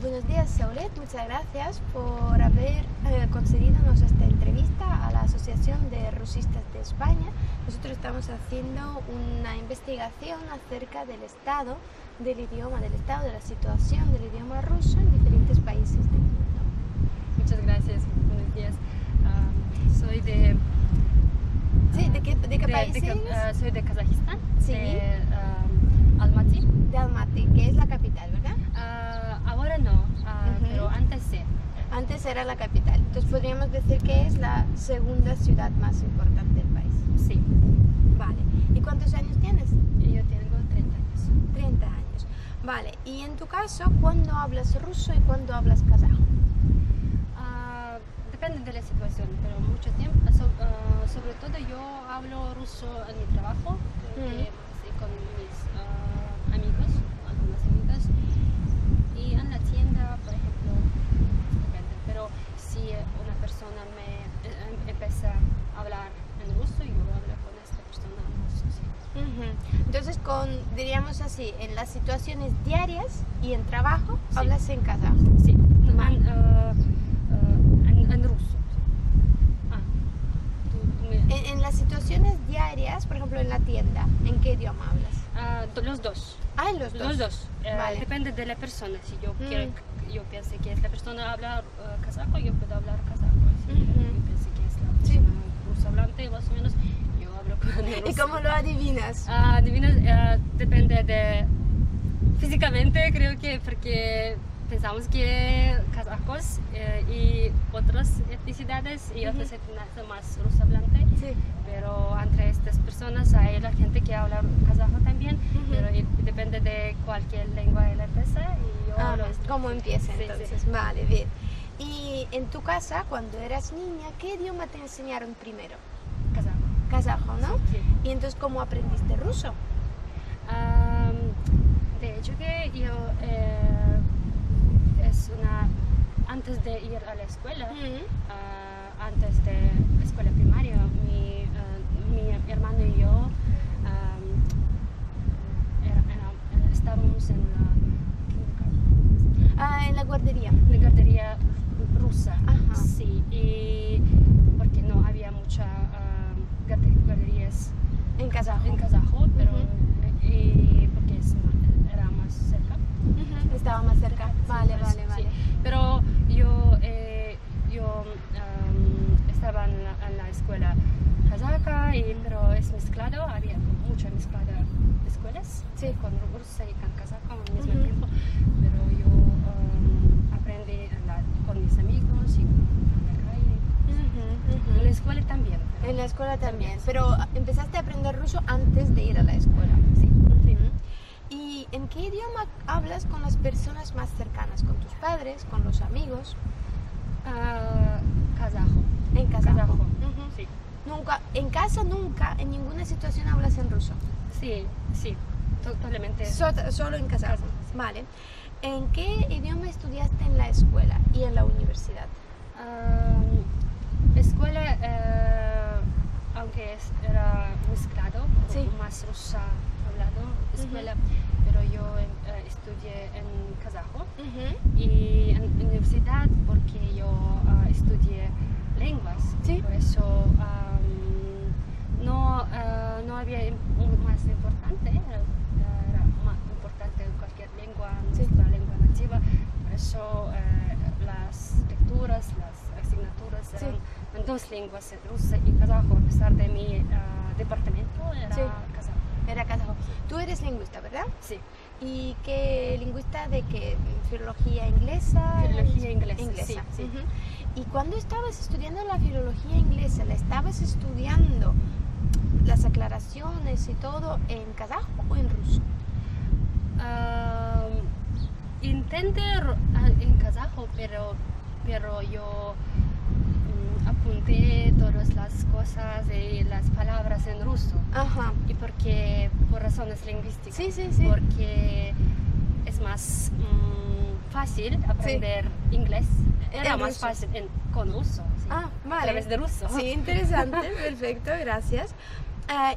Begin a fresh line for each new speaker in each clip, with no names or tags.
Buenos días, Saulet. Muchas gracias por haber concedido esta entrevista a la Asociación de Rusistas de España. Nosotros estamos haciendo una investigación acerca del estado del idioma, del estado de la situación del idioma ruso en diferentes países del mundo.
Muchas gracias. Buenos días. Soy de...
Sí, ¿de qué país eres?
Soy de Kazajistán,
Sí.
de Almaty.
De Almaty, que es la capital, ¿verdad?
Ahora no, pero antes sí.
Antes era la capital. Entonces podríamos decir que es la segunda ciudad más importante del país.
Sí.
Vale. ¿Y cuántos años tienes?
Yo tengo 30 años.
30 años. Vale. ¿Y en tu caso, cuándo hablas ruso y cuándo hablas kazajo?
Depende de la situación, pero mucho tiempo, sobre todo yo hablo ruso en mi trabajo, sí, con mis amigos, algunas amigas, y en la tienda, por ejemplo, depende, pero si una persona me empieza a hablar en ruso, yo hablo con esta persona en ruso, sí.
Entonces, diríamos así, en las situaciones diarias y en trabajo,
Sí.
hablas en kazajo.
Sí, en ruso.
En las situaciones diarias, por ejemplo, en la tienda, ¿en qué idioma hablas?
Los dos.
Ah, en los dos.
Los dos.
Vale.
Depende de la persona. Si yo quiero, yo pienso que la persona habla kazajo, yo puedo hablar kazajo. Si yo pienso que es la persona ruso hablante, más o menos, yo hablo con el ruso.
¿Y cómo lo adivinas?
Depende de... Físicamente creo que porque pensamos que kazajos y otras etnicidades y otras etnicidades más ruso hablante.
Sí.
Pero entre estas personas hay la gente que habla kazajo también, pero depende de cualquier lengua de la empresa y yo hablo esto.
¿Cómo empieza
Sí,
entonces?
sí.
Vale, bien. Y en tu casa, cuando eras niña, ¿qué idioma te enseñaron primero?
Kazajo.
Kazajo, ¿no?
Sí.
Y entonces, ¿cómo aprendiste ruso?
De hecho que yo antes de ir a la escuela, antes de la escuela primaria, mi hermano y yo estábamos en
En la guardería.
la guardería rusa.
Ajá.
Sí, y porque no había muchas guarderías
En kazajo.
en kazajo, pero y porque era más cerca.
Estaba más cerca. Vale,
Sí,
vale, vale.
sí. Pero yo estaba en la escuela kazaja, pero es mezclado, había mucha mezclada escuelas con rusa y con kazajo al mismo tiempo, pero yo aprendí con mis amigos y en la calle. En la escuela también.
En la escuela también. Pero empezaste a aprender ruso antes de ir a la escuela.
Sí.
¿Y en qué idioma hablas con las personas más cercanas? ¿Con tus padres? ¿Con los amigos?
Kazajo.
En kazajo.
Kazajo. Sí.
Nunca, en casa nunca, en ninguna situación hablas en ruso.
Sí, totalmente.
Solo en kazajo.
Kazajo, sí.
Vale. ¿En qué idioma estudiaste en la escuela y en la universidad?
Escuela, aunque era mezclado,
Sí.
más rusa hablado, escuela, pero yo estudié en kazajo y en universidad porque yo estudié lenguas,
Sí.
por eso no había más importante, era más importante cualquier lengua, nuestra lengua nativa, por eso las lecturas, las asignaturas eran en dos lenguas, rusa y kazajo, a pesar de mi departamento era kazajo.
Era kazajo. Tú eres lingüista, ¿verdad?
Sí.
¿Y qué lingüista de qué? ¿Filología inglesa?
Filología inglesa, sí.
¿Y cuando estabas estudiando la filología inglesa, la estabas estudiando las aclaraciones y todo en kazajo o en ruso?
Intenté en kazajo, pero yo apunté todas las cosas y las palabras en ruso.
Ajá.
Y porque por razones lingüísticas.
Sí.
Porque es más fácil aprender inglés. Era
En
más
ruso.
fácil con ruso. Sí.
Ah, vale.
A través de ruso.
Sí, interesante, perfecto, gracias.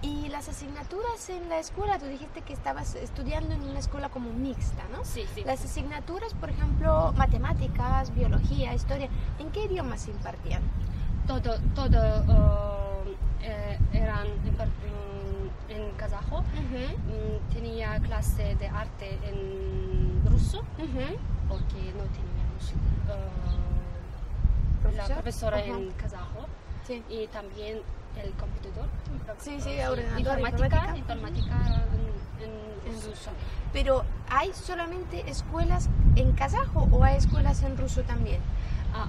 Y las asignaturas en la escuela, tú dijiste que estabas estudiando en una escuela como mixta, ¿no?
Sí, sí.
Las asignaturas, por ejemplo, matemáticas, biología, historia, ¿en qué idiomas se impartían?
Todo eran en kazajo. Tenía clase de arte en ruso, porque no teníamos la profesora en kazajo.
Sí.
Y también el computador.
Sí, ordenador,
informática en ruso.
Pero ¿hay solamente escuelas en kazajo o hay escuelas en ruso también?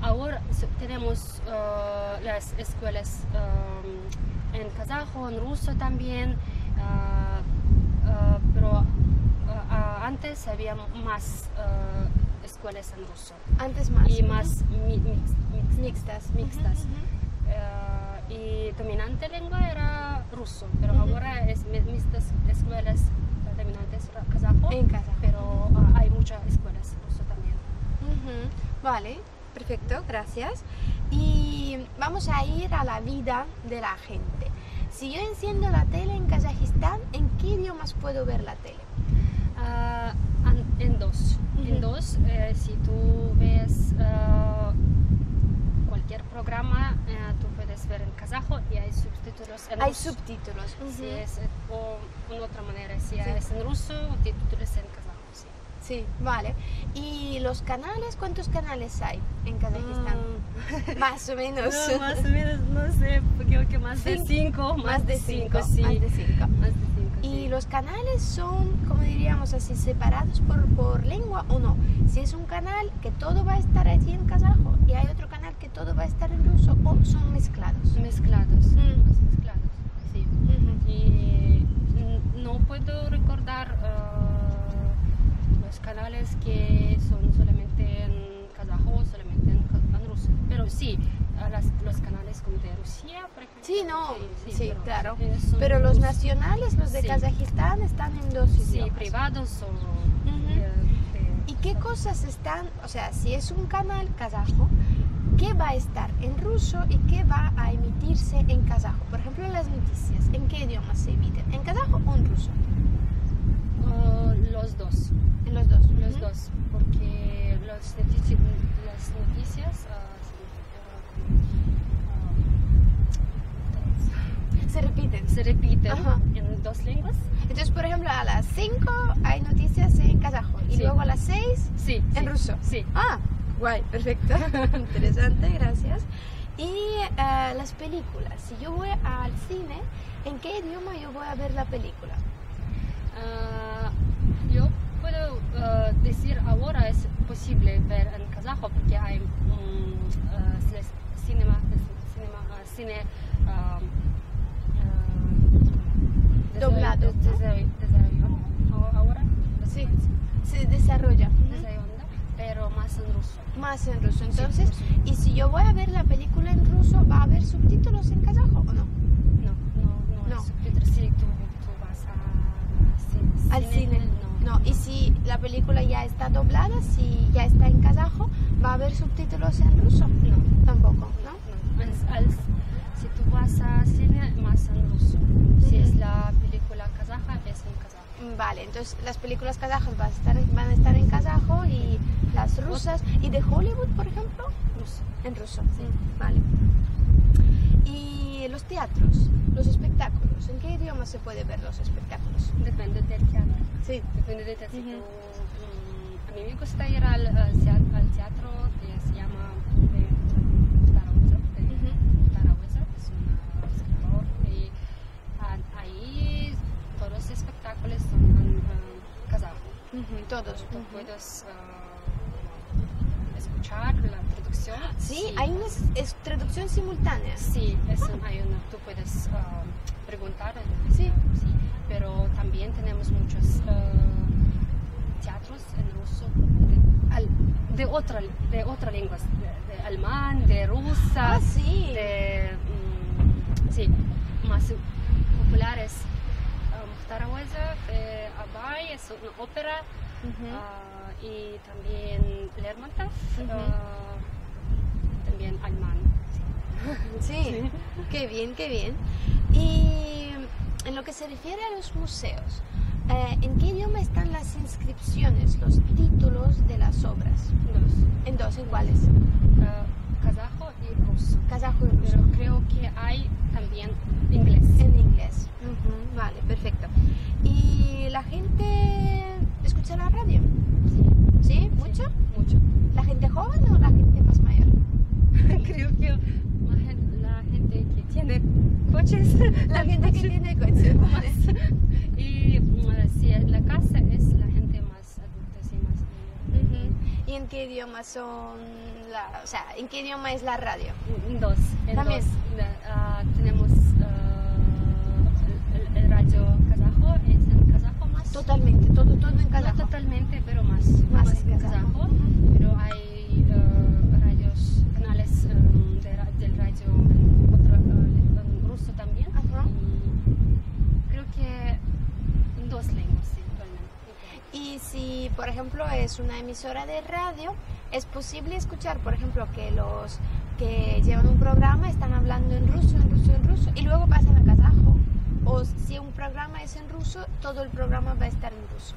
Ahora tenemos las escuelas en kazajo, en ruso también, pero antes había más escuelas en ruso.
Antes más.
Y más
mixtas.
Y dominante lengua era ruso, pero ahora es mixtas escuelas dominantes kazajo.
En kazajo.
Pero hay muchas escuelas ruso también.
Vale, perfecto, gracias. Y vamos a ir a la vida de la gente. Si yo enciendo la tele en Kazajistán, ¿en qué idiomas puedo ver la tele?
En dos. En dos, si tú ves cualquier programa, tú puedes ver en kazajo y hay subtítulos en ruso.
Hay subtítulos.
Si es, o en otra manera, si es en ruso, subtítulos en kazajo.
Sí, vale. ¿Y los canales? ¿Cuántos canales hay en Kazajistán? Más o menos.
No, más o menos, no sé, creo que más de 5.
Más de 5,
sí.
Más de 5. ¿Y
Sí.
los canales son, como diríamos así, separados por lengua o no? Si es un canal que todo va a estar allí en kazajo y hay otro canal que todo va a estar en ruso, o son mezclados.
Mezclados, sí. Y no puedo recordar los canales que son solamente en kazajo o solamente en ruso. Pero sí, los canales como de Rusia, por ejemplo.
Sí, claro.
Son
Pero los
rusos.
nacionales, los de Kazajistán, están en dos idiomas.
Sí, privados o...
¿Y qué cosas están, o sea, si es un canal kazajo, qué va a estar en ruso y qué va a emitirse en kazajo? Por ejemplo, las noticias, ¿en qué idioma se emiten? ¿En kazajo o en ruso?
Los dos.
En los dos.
Los dos, porque las noticias
Se repiten. Ajá.
en dos lenguas.
Entonces, por ejemplo, a las 5 hay noticias en kazajo y
Sí.
luego a las 6 en ruso.
Sí.
Ah, guay, perfecto. Interesante, gracias. Y las películas. Si yo voy al cine, ¿en qué idioma yo voy a ver la película?
Yo puedo decir ahora es posible ver en kazajo porque hay cine
doblado.
Ahora
Sí, se desarrolla.
pero más en ruso.
Más en ruso. Entonces,
ruso.
y si yo voy a ver la película en ruso, ¿va a haber subtítulos en kazajo o no?
No. Subtítulos. Si tú vas
Al cine.
No.
Y si la película ya está doblada, si ya está en kazajo, ¿va a haber subtítulos en ruso?
No.
Tampoco, ¿no?
Si tú vas a cine, más en ruso. Si es la película kazaja, es en kazajo.
Vale, entonces las películas kazajas van a estar en kazajo y las rusas. ¿Y de Hollywood, por ejemplo?
Ruso.
En ruso, sí. Vale. ¿Y los teatros, los espectáculos? ¿En qué idioma se puede ver los espectáculos?
Depende del teatro.
Sí.
Depende del teatro. A mí me gusta ir al teatro que se llama Tarahuesa, es un escritor. Y ahí todos los espectáculos son en kazajo.
Todos.
Tú puedes escuchar la traducción.
Sí, hay una traducción simultánea.
Sí, tú puedes preguntar.
Sí.
Pero también tenemos muchos teatros en ruso de otras lenguas, de alemán, de rusa, más populares. Tarahuesa, Abay es una ópera. Y también Lermontov, también alemán.
Sí, qué bien. Y en lo que se refiere a los museos, ¿en qué idioma están las inscripciones, los títulos de las obras?
Dos.
¿En dos? ¿En cuáles?
Kazajo y ruso.
Kazajo y ruso.
Pero creo que hay también inglés.
En inglés. Vale, perfecto. ¿Y la gente escucha la radio? ¿Sí? ¿Mucho?
Mucho.
¿La gente joven o la gente más mayor?
Creo que la gente que tiene coches.
La gente que tiene coches.
Y si en la casa es la gente más adulta, sí, más mayor.
¿Y en qué idioma son o sea, en qué idioma es la radio?
Dos. En
También.
dos. Tenemos el radio kazajo, es en kazajo más.
Totalmente, todo en kazajo.
No totalmente, pero más
en
en
kazajo.
kazajo. Pero hay radios, canales del radio en ruso también.
Ajá.
Y creo que en dos lenguas, sí, realmente.
Y si, por ejemplo, es una emisora de radio, ¿es posible escuchar, por ejemplo, que los que llevan un programa están hablando en ruso, y luego pasan a kazajo? O si un programa es en ruso, todo el programa va a estar en ruso.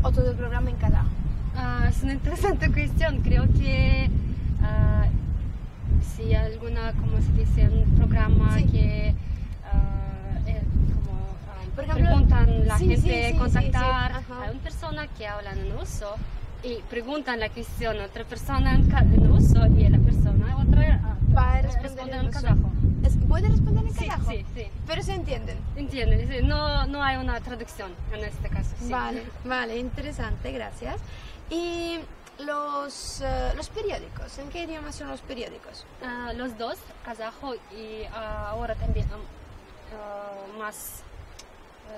O todo el programa en kazajo.
Es una interesante cuestión. Creo que si alguna, como se dice, un programa
Sí.
que
Por ejemplo,
preguntan la
sí,
gente
sí,
contactar
sí. Ajá.
a una persona que habla en ruso y preguntan la cuestión a otra persona en ruso y la persona otra
Va a responder en ruso.
kazajo.
¿Puede responder en
Sí,
kazajo?
sí.
Pero se entienden.
Entienden, sí, no hay una traducción en este caso. Sí.
Vale, interesante, gracias. Y los periódicos, ¿en qué idioma son los periódicos?
Los dos, kazajo y ahora también más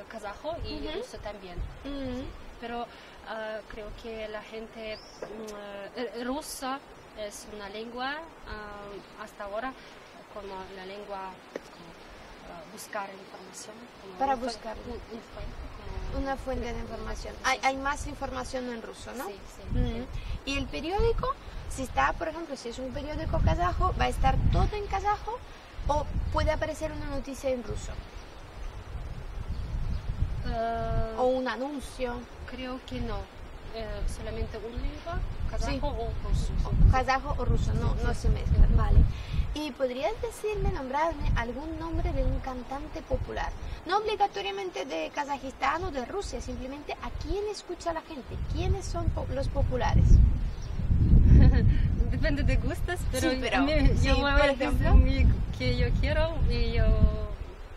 kazajo y ruso también. Sí. Pero creo que la gente rusa es una lengua hasta ahora como la lengua buscar información.
Para buscar. Una fuente
sí,
de información.
Sí.
Hay más información en ruso, ¿no?
Sí, sí.
Y el periódico, si está, por ejemplo, si es un periódico kazajo, ¿va a estar todo en kazajo o puede aparecer una noticia en ruso? O un anuncio.
Creo que no. Solamente una lengua, kazajo
Sí.
o ruso.
Kazajo o ruso, no se mezclan, vale. ¿Y podrías decirme, nombrarme algún nombre de un cantante popular? No obligatoriamente de Kazajistán o de Rusia, simplemente a quién escucha la gente, quiénes son los populares.
Depende de gustos, pero,
Sí, pero
yo voy
por
a
ejemplo.
decir que yo quiero y yo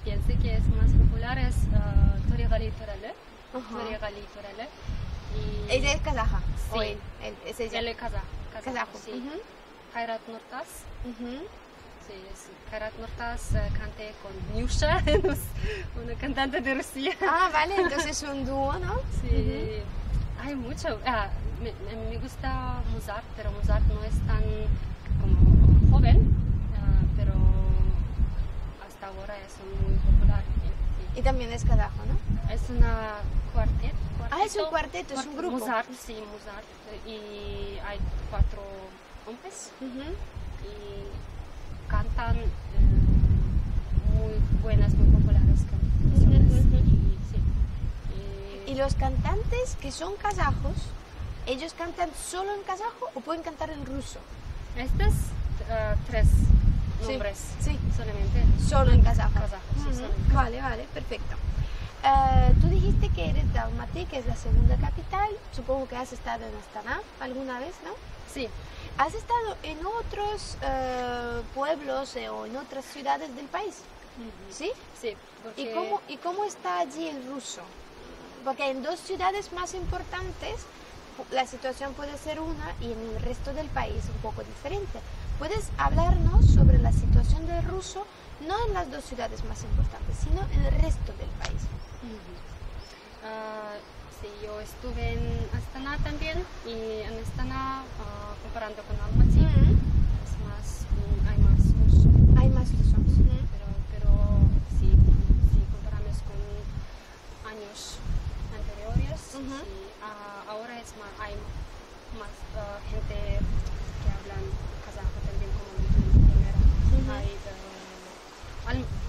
pienso que es más popular es Torigali Torale. Torigali Torale.
Ella es kazaja.
Sí.
Es ella.
Él es kazajo.
Kazajo.
Sí. Khairat Nurtas. Sí, Khairat Nurtas cante con Nyusha, una cantante de Rusia.
Ah, vale, entonces es un dúo, ¿no?
Sí, hay mucho. Me gusta Mozart, pero Mozart no es tan como joven, pero hasta ahora es muy popular.
Y también es kazajo, ¿no?
Es una cuarteto.
Es un cuarteto, es un grupo.
Mozart, sí, Mozart. Y hay 4 hombres y cantan muy buenas, muy populares canciones.
Y los cantantes que son kazajos, ¿ellos cantan solo en kazajo o pueden cantar en ruso?
Estos 3 nombres,
sí.
solamente.
Solo en kazajo.
Sí, solo en kazajo.
Vale, perfecto. Tú dijiste que eres de Almaty, que es la segunda capital. Supongo que has estado en Astana alguna vez, ¿no?
Sí.
¿Has estado en otros pueblos o en otras ciudades del país? ¿Sí?
Sí.
Porque... ¿Y cómo está allí el ruso? Porque en 2 ciudades más importantes la situación puede ser una y en el resto del país un poco diferente. ¿Puedes hablarnos sobre la situación del ruso, no en las 2 ciudades más importantes, sino en el resto del país?
Sí, yo estuve en Astana también y en Astana, comparando con Almaty, hay más ruso.
Hay más ruso.
Pero si comparamos con años anteriores, ahora hay más gente que hablan kazajo también como primera.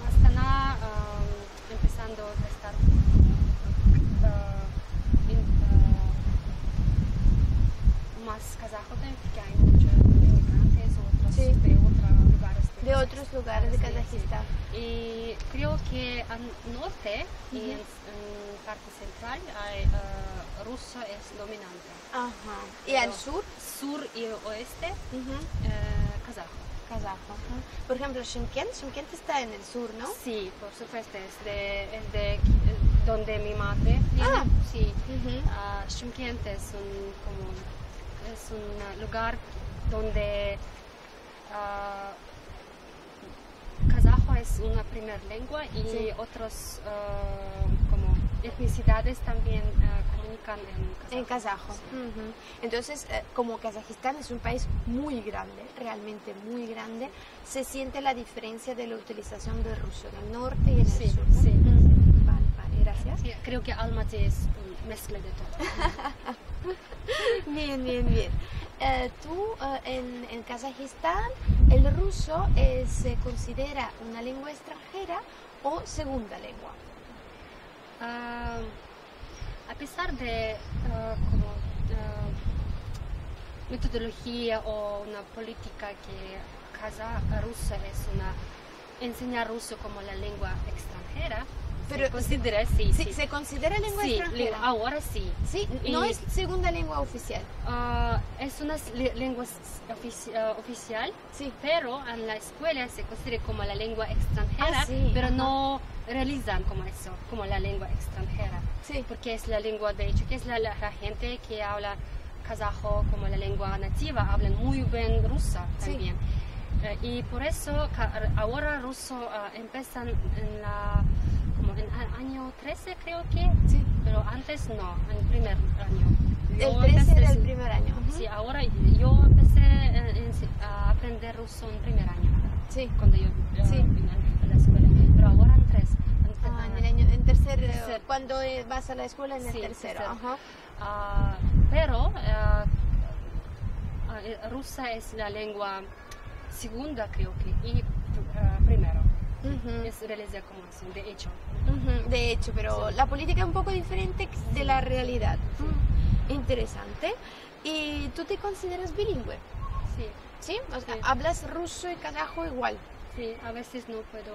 Astana kazajo también, porque hay muchos inmigrantes otros,
Sí.
de otros lugares.
De otros lugares de
Sí,
Kazajistán.
sí. Y creo que al norte y en parte central hay, ruso es dominante.
Ajá. ¿Y al
Pero
sur?
Sur y oeste,
Ujú.
kazajo.
Kazajo. Ajá. Por ejemplo, Shymkent. Shymkent está en el sur, ¿no?
Sí, por supuesto, es de donde mi madre viene.
Ah.
Sí.
Ujú.
Shymkent es un lugar donde kazajo es una primera lengua y
Sí.
otros como etnicidades también comunican en
En kazajo.
Sí.
Ujú. Entonces, como Kazajistán es un país muy grande, realmente muy grande, se siente la diferencia de la utilización del ruso en el norte y en el
Sí,
sur, ¿no?
sí.
Vale, vale, gracias.
Sí, creo que Almaty es una mezcla de todo.
Bien, bien, bien. En Kazajistán, ¿el ruso se considera una lengua extranjera o segunda lengua?
A pesar de como metodología o una política que ruso es enseñar ruso como la lengua extranjera,
Pero
se considera sí,
Sí,
sí.
¿se considera lengua
Sí,
extranjera?
ahora sí.
Sí, no
Y-
es segunda lengua oficial.
Es una lengua oficial,
Sí.
pero en la escuela se considera como la lengua extranjera,
Ah, sí,
pero
ajá.
no realizan como eso, como la lengua extranjera.
Sí.
Porque es la lengua, de hecho, que es la gente que habla kazajo como la lengua nativa, hablan muy bien ruso
Sí.
también. Y por eso ahora ruso empiezan como en año 13 creo que,
Sí.
pero antes no, en el primer año.
El
Yo
13
empecé-
era el primer año. Ujú.
Sí, ahora yo empecé a aprender ruso en primer año,
Sí.
cuando yo
Sí.
vine a la escuela, pero ahora en tres.
En tercer,
Tercer.
cuando vas a la escuela en el
Sí,
tercero.
tercero.
Ajá.
Pero rusa es la lengua segunda creo que y primero.
Ujú.
Es realizada como así, de hecho.
Ujú, de hecho, pero
Sí.
la política es un poco diferente de la realidad. Interesante. ¿Y tú te consideras bilingüe?
Sí,
¿Sí? O sea,
Sí.
hablas ruso y kazajo igual.
sí, a veces no puedo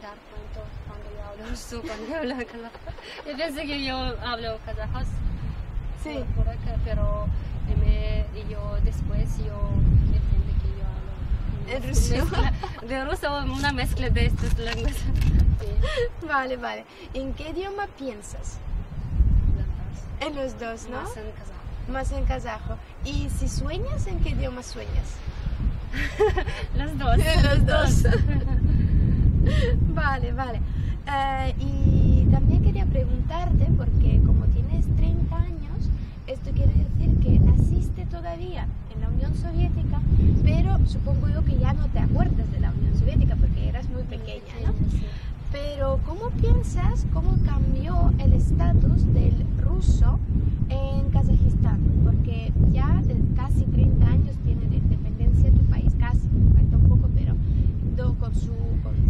dar cuenta cuando yo hablo ruso, cuando yo hablo kazajo. Yo pienso que yo hablo kazajo,
Sí.
por acá, pero después yo entiendo que yo hablo
El
una
ruso.
mezcla de ruso, una mezcla de estas lenguas. Sí,
Vale, vale. ¿En qué idioma piensas?
las dos.
En los dos, ¿no?
Más en kazajo.
Más en kazajo. ¿Y si sueñas, en qué idioma sueñas?
Los dos.
Los dos. Vale, vale. Y también quería preguntarte, porque como tienes 30 años, esto quiere decir que naciste todavía en la Unión Soviética, pero supongo yo que ya no te acuerdas de la Unión Soviética porque eras muy pequeña, ¿no?
Sí.
Pero ¿cómo piensas cómo cambió el estatus del ruso en Kazajistán? Porque ya casi 30 años tiene de independencia tu país, casi, falta un poco, pero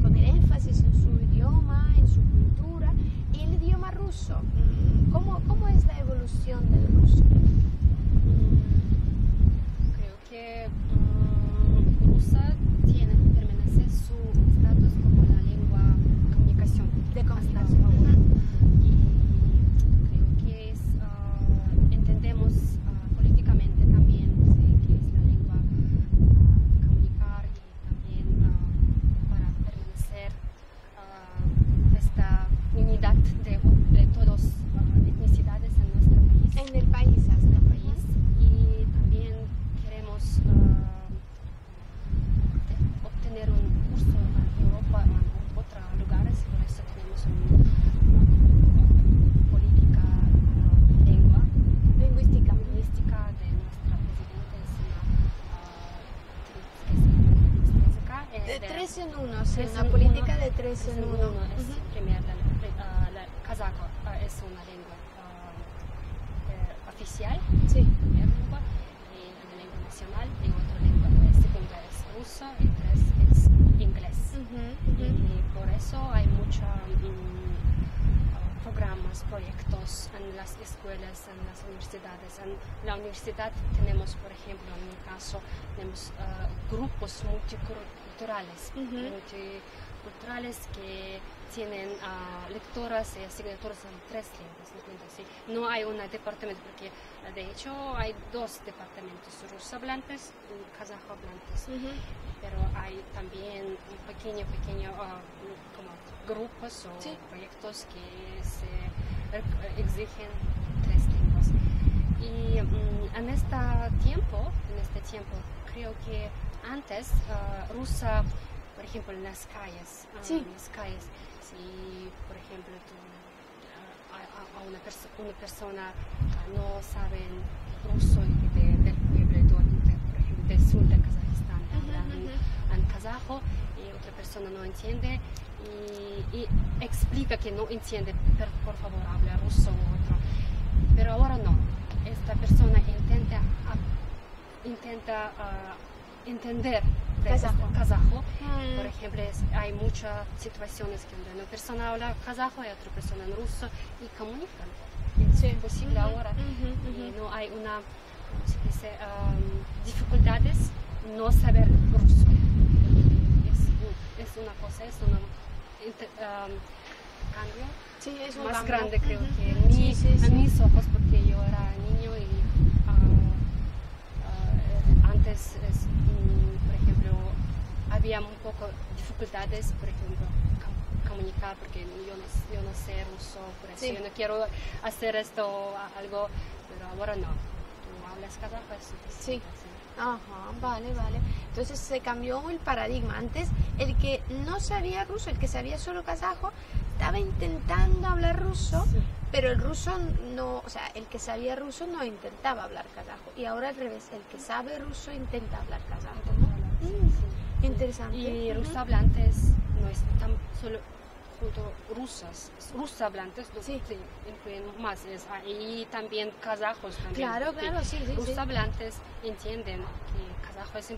con el énfasis en su idioma, en su cultura y el idioma ruso. ¿Cómo es la evolución del ruso?
Creo que rusa permanece su estatus como la lengua de comunicación.
De
hasta
comunicación.
ahora.
Ujú.
Y creo que entendemos políticamente también que es la lengua de comunicar y también para permanecer esta unidad de todas etnicidades en nuestro país.
En el país, hasta el país.
Y también queremos obtener un curso en Europa o en otros lugares, por eso tenemos una política
Lingüística.
lingüística de nuestra presidenta, es
De
una
3 en 1, sí,
Tres
una
en
política
uno.
de 3 en 1.
Es primero la kazajo es una lengua oficial,
Sí.
primera lengua, y una lengua nacional, y otra lengua segunda es ruso, y tres es inglés.
Ujú, ujú.
Y por eso hay mucha programas, proyectos en las escuelas, en las universidades. En la universidad tenemos, por ejemplo, en mi caso, tenemos grupos multiculturales, que tienen lectoras y asignaturas en 3 lenguas. ¿Sí? No hay un departamento, porque de hecho hay 2 departamentos, ruso hablantes y kazajo hablantes. Pero hay también un pequeño como grupos o proyectos que se exigen 3 lenguas. Y en este tiempo, creo que antes rusa, por ejemplo, en las calles, si por ejemplo una persona no sabe ruso del pueblo, por ejemplo, del sur de Kazajistán, en kazajo, y otra persona no entiende y explica que no entiende, pero por favor habla ruso o otro. Pero ahora no, esta persona intenta entender kazajo. Por ejemplo, hay muchas situaciones donde una persona habla kazajo y otra persona en ruso y comunican. Es posible ahora. Y no hay una, ¿cómo se dice? Dificultades no saber ruso. Es una cosa, es un cambio
es un
más
cambio
grande, creo que en mis ojos, porque yo era niño y antes, por ejemplo, había un poco dificultades, por ejemplo, comunicar, porque yo no sé ruso, por eso yo no quiero hacer esto, algo, pero ahora no. Tú hablas kazajo, es suficiente.
Ajá, vale. Entonces se cambió el paradigma. Antes, el que no sabía ruso, el que sabía solo kazajo, estaba intentando hablar ruso, pero el ruso no, o sea, el que sabía ruso no intentaba hablar kazajo. Y ahora al revés, el que sabe ruso intenta hablar kazajo, ¿no? Interesante.
Y ruso hablantes no están solo junto rusos hablantes, incluyen más, y también kazajos también.
Claro,
Rusos hablantes entienden que kazajo es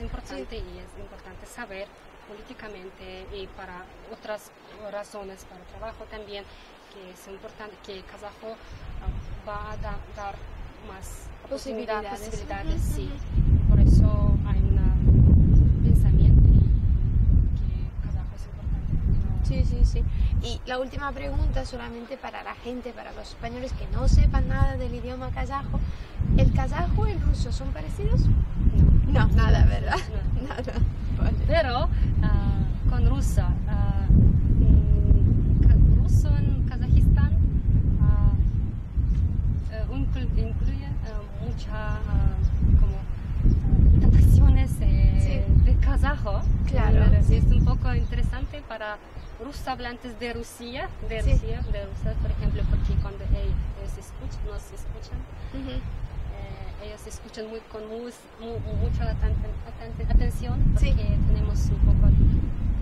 importante y es importante saber políticamente y para otras razones, para trabajo también, que es importante que kazajo va a dar más posibilidades. Por eso hay un pensamiento que kazajo es importante.
Sí. Y la última pregunta, solamente para la gente, para los españoles que no sepan nada del idioma kazajo, ¿el kazajo y el ruso son parecidos? No, nada, ¿verdad?
No.
Nada. Vale.
Pero con ruso en Kazajistán incluyen muchas interpretaciones de kazajo.
Claro.
Es un poco interesante para rusos hablantes de Rusia, por ejemplo, porque cuando ellos nos escuchan, ellos escuchan con mucha atención, porque tenemos un poco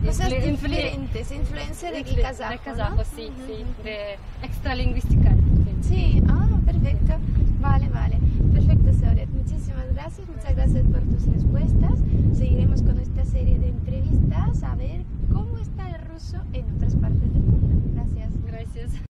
cosas diferentes, influencia del kazajo,
de kazajo,
¿no?
de extralingüística.
Perfecto. Vale. Perfecto, Soledad. Muchísimas gracias, muchas gracias por tus respuestas. Seguiremos con esta serie de entrevistas a ver cómo está el ruso en otras partes del mundo. Gracias.
Gracias.